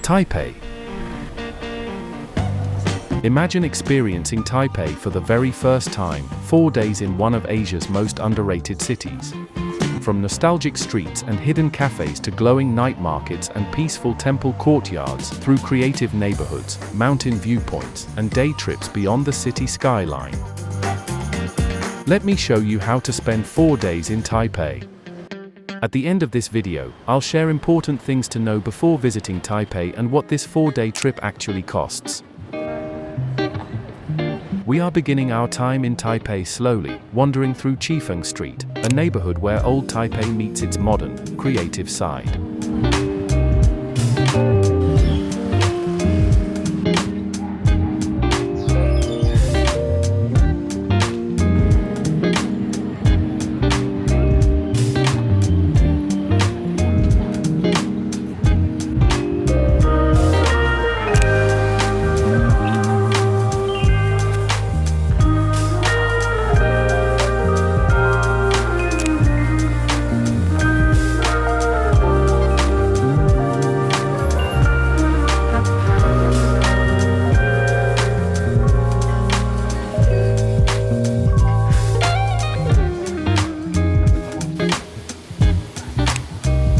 Taipei. Imagine experiencing Taipei for the very first time, 4 days in one of Asia's most underrated cities. From nostalgic streets and hidden cafes to glowing night markets and peaceful temple courtyards, through creative neighborhoods, mountain viewpoints, and day trips beyond the city skyline. Let me show you how to spend 4 days in Taipei. At the end of this video, I'll share important things to know before visiting Taipei and what this 4-day trip actually costs. We are beginning our time in Taipei slowly, wandering through Chifeng Street, a neighborhood where old Taipei meets its modern, creative side.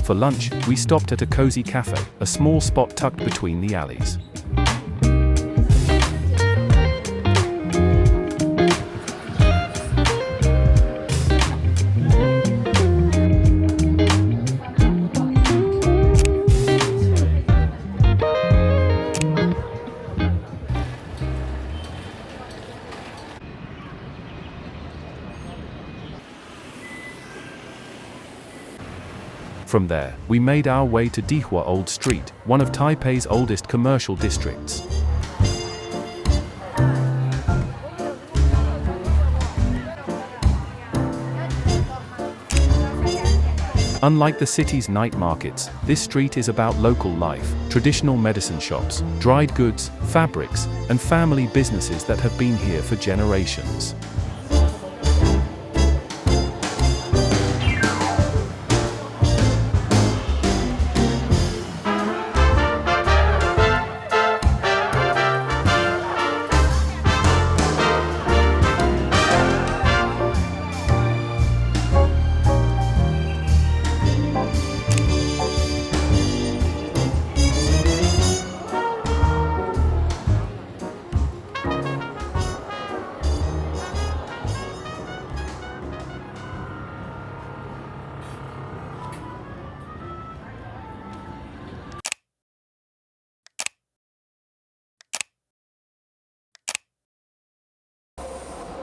For lunch, we stopped at a cozy cafe, a small spot tucked between the alleys. From there, we made our way to Dihua Old Street, one of Taipei's oldest commercial districts. Unlike the city's night markets, this street is about local life, traditional medicine shops, dried goods, fabrics, and family businesses that have been here for generations.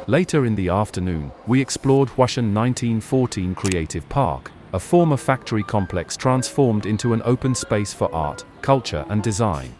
Later in the afternoon, we explored Huashan 1914 Creative Park, a former factory complex transformed into an open space for art, culture and design.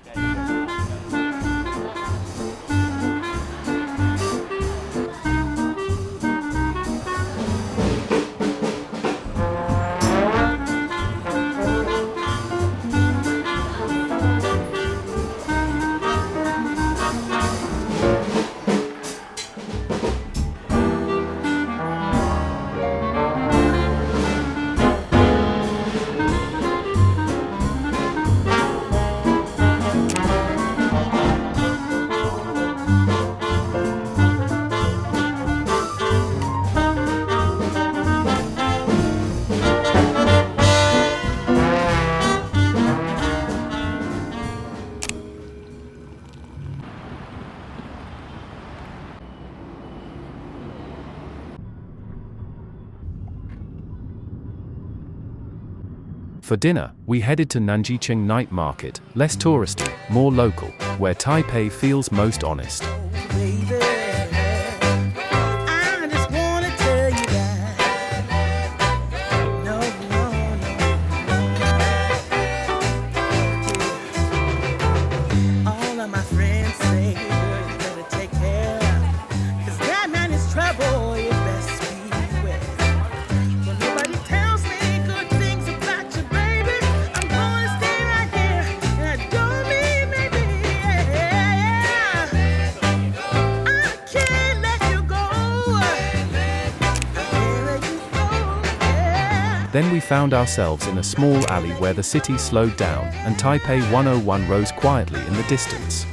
For dinner, we headed to Nanjichang Night Market, less touristy, more local, where Taipei feels most honest. Then we found ourselves in a small alley where the city slowed down, and Taipei 101 rose quietly in the distance.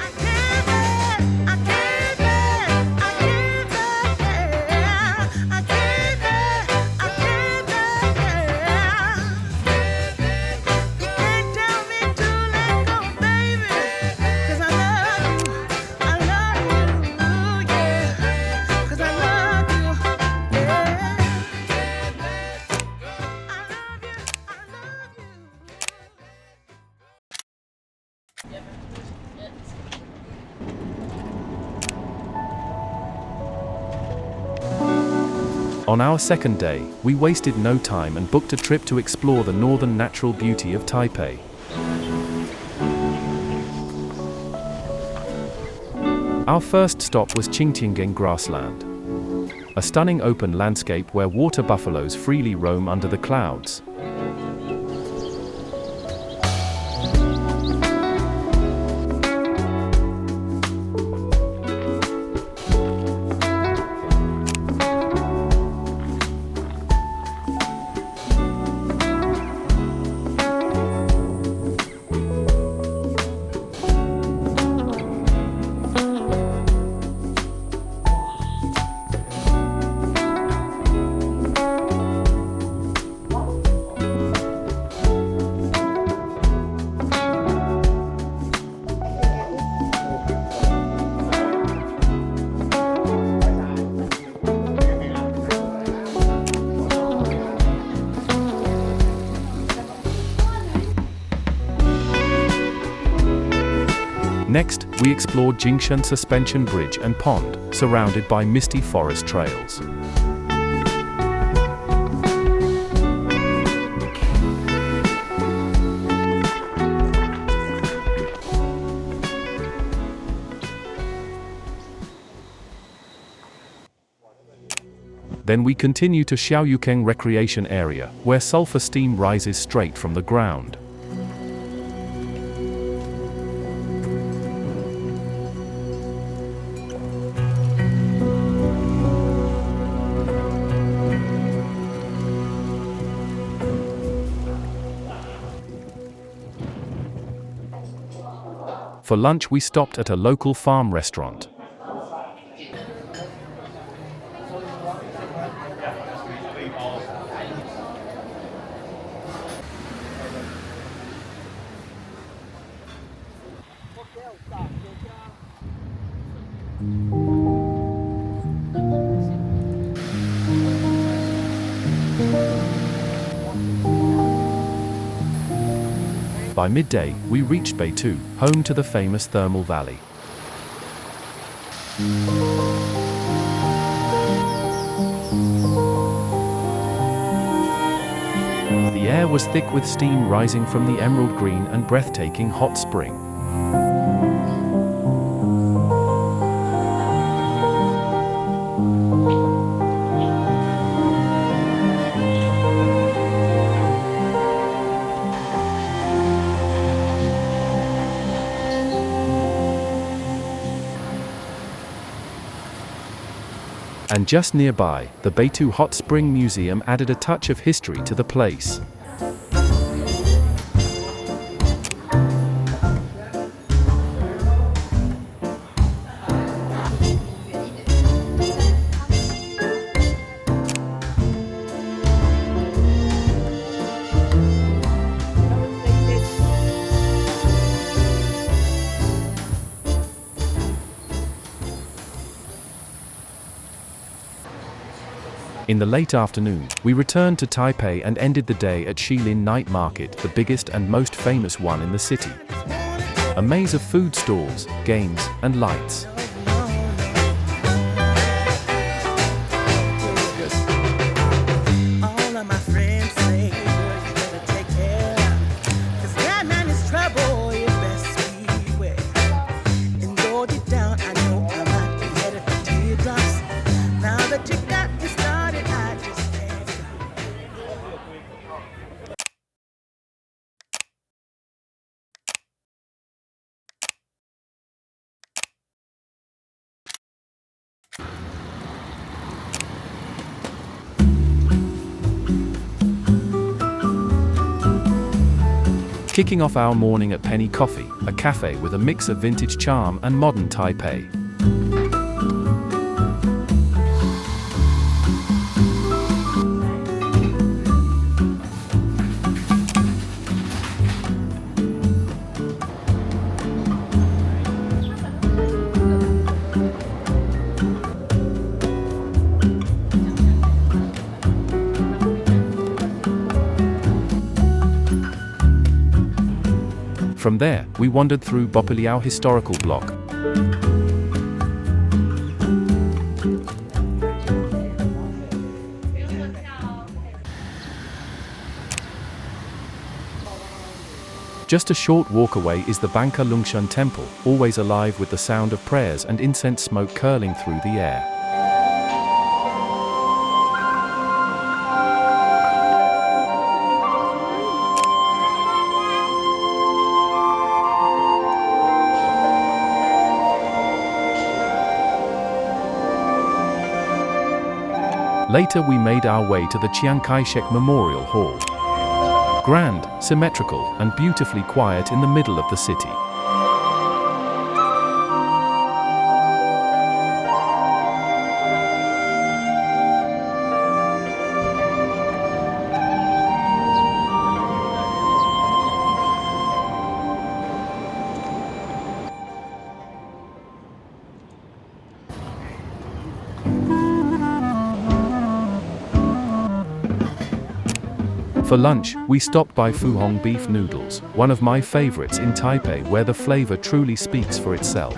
On our second day, we wasted no time and booked a trip to explore the northern natural beauty of Taipei. Our first stop was Qingtiangang Grassland, a stunning open landscape where water buffaloes freely roam under the clouds. Next, we explored Jingshan Suspension Bridge and Pond, surrounded by misty forest trails. Then we continue to Xiaoyukeng Recreation Area, where sulfur steam rises straight from the ground. For lunch we stopped at a local farm restaurant. By midday, we reached Beitou, home to the famous thermal valley. The air was thick with steam rising from the emerald green and breathtaking hot spring. And just nearby, the Beitou Hot Spring Museum added a touch of history to the place. In the late afternoon, we returned to Taipei and ended the day at Shilin Night Market, the biggest and most famous one in the city. A maze of food stalls, games, and lights. Kicking off our morning at Penny Coffee, a cafe with a mix of vintage charm and modern Taipei. From there, we wandered through Bopiliao Historical Block. Just a short walk away is the Banka Lungshan Temple, always alive with the sound of prayers and incense smoke curling through the air. Later we made our way to the Chiang Kai-shek Memorial Hall. Grand, symmetrical, and beautifully quiet in the middle of the city. For lunch, we stopped by Fuhong beef noodles, one of my favorites in Taipei, where the flavor truly speaks for itself.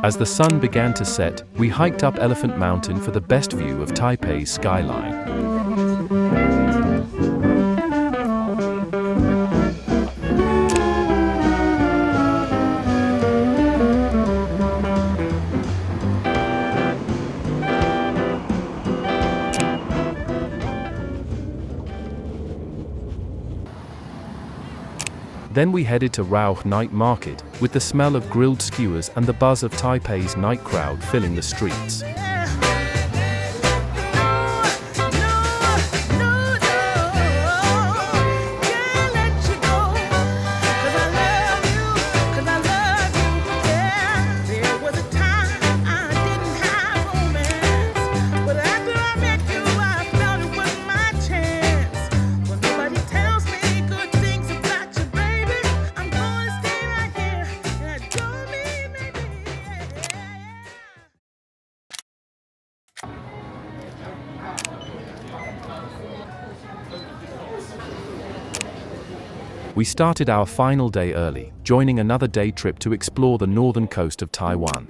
As the sun began to set, we hiked up Elephant Mountain for the best view of Taipei's skyline. Then we headed to Raohe Night Market, with the smell of grilled skewers and the buzz of Taipei's night crowd filling the streets. We started our final day early, joining another day trip to explore the northern coast of Taiwan.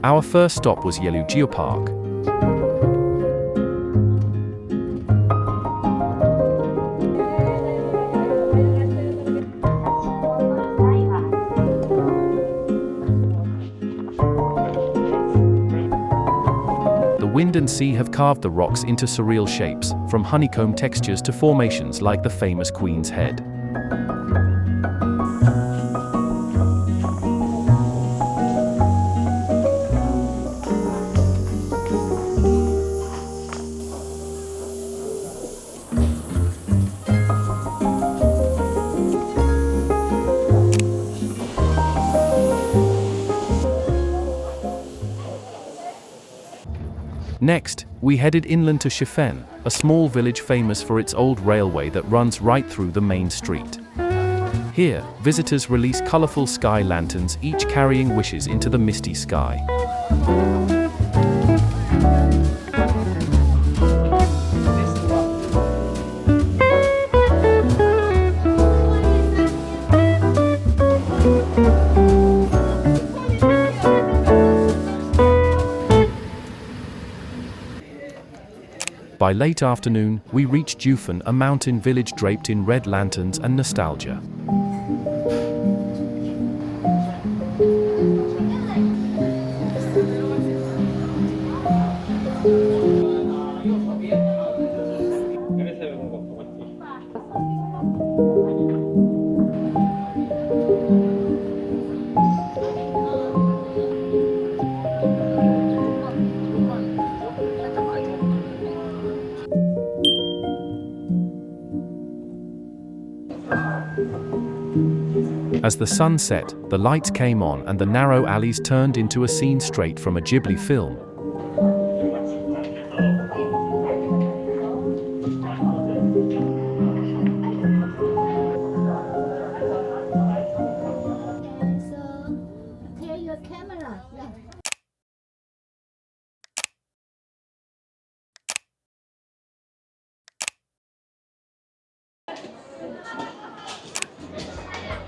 Our first stop was Yehliu Geopark. Wind and sea have carved the rocks into surreal shapes, from honeycomb textures to formations like the famous Queen's Head. Next, we headed inland to Shifen, a small village famous for its old railway that runs right through the main street. Here, visitors release colorful sky lanterns, each carrying wishes into the misty sky. By late afternoon, we reached Jiufen, a mountain village draped in red lanterns and nostalgia. As the sun set, the lights came on and the narrow alleys turned into a scene straight from a Ghibli film.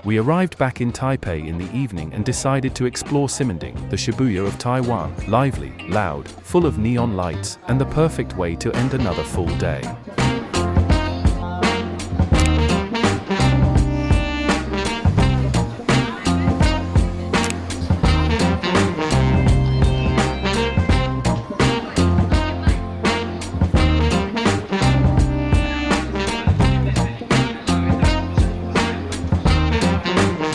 We arrived back in Taipei in the evening and decided to explore Simending, the Shibuya of Taiwan, lively, loud, full of neon lights, and the perfect way to end another full day.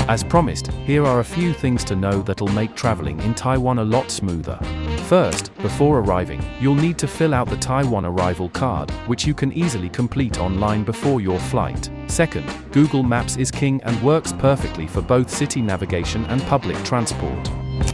As promised, here are a few things to know that'll make traveling in Taiwan a lot smoother. First, before arriving, you'll need to fill out the Taiwan arrival card, which you can easily complete online before your flight. Second, Google Maps is king and works perfectly for both city navigation and public transport.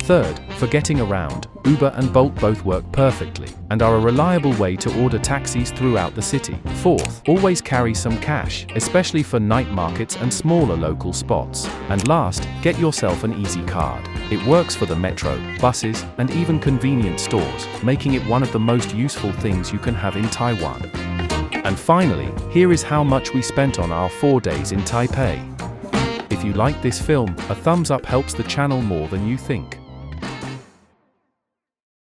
Third, for getting around, Uber and Bolt both work perfectly, and are a reliable way to order taxis throughout the city. Fourth, always carry some cash, especially for night markets and smaller local spots. And last, get yourself an easy card. It works for the metro, buses, and even convenience stores, making it one of the most useful things you can have in Taiwan. And finally, here is how much we spent on our 4 days in Taipei. If you like this film, a thumbs up helps the channel more than you think.